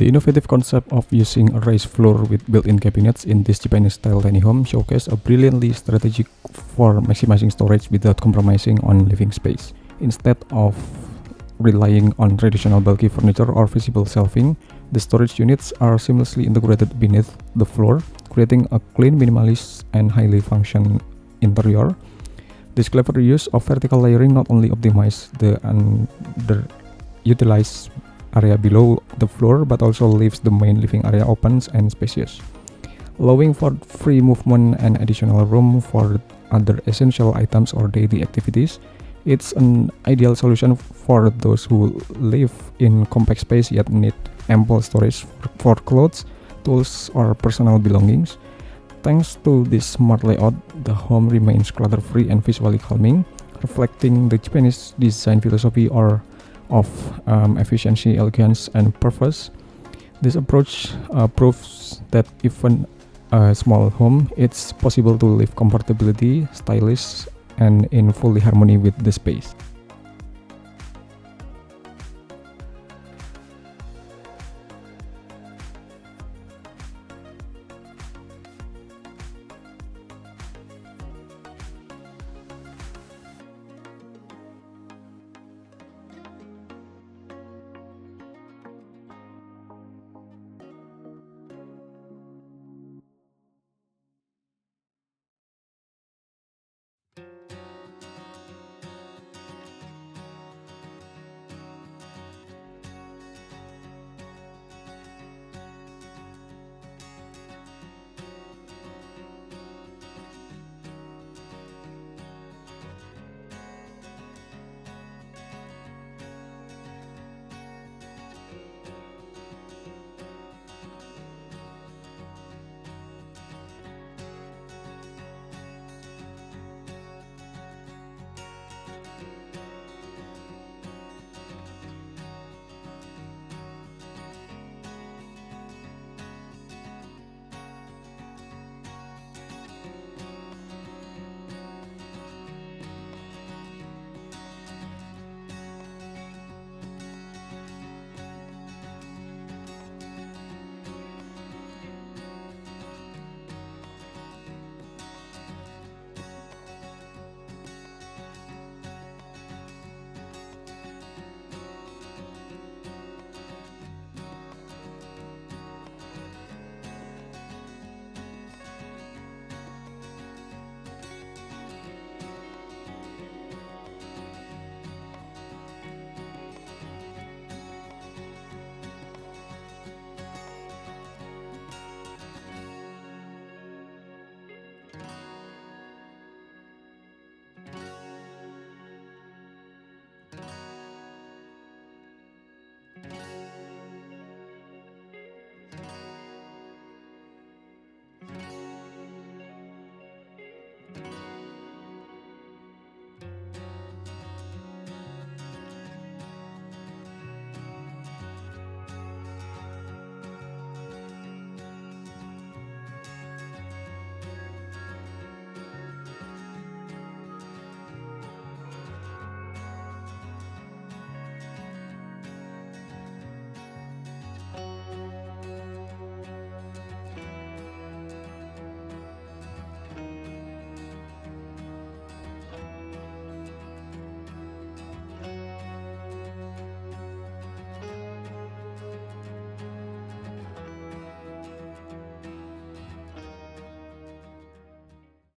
The innovative concept of using a raised floor with built-in cabinets in this Japanese-style tiny home showcase a brilliantly strategy for maximizing storage without compromising on living space. Instead of relying on traditional bulky furniture or visible shelving, the storage units are seamlessly integrated beneath the floor, creating a clean, minimalist, and highly functional interior. This clever use of vertical layering not only optimizes the underutilized area below the floor but also leaves the main living area open and spacious, allowing for free movement and additional room for other essential items or daily activities. It's an ideal solution for those who live in compact space yet need ample storage for clothes, tools, or personal belongings. Thanks to this smart layout, the home remains clutter-free and visually calming, reflecting the Japanese design philosophy of efficiency, elegance, and purpose. This approach proves that even a small home, it's possible to live comfortably, stylish, and in fully harmony with the space.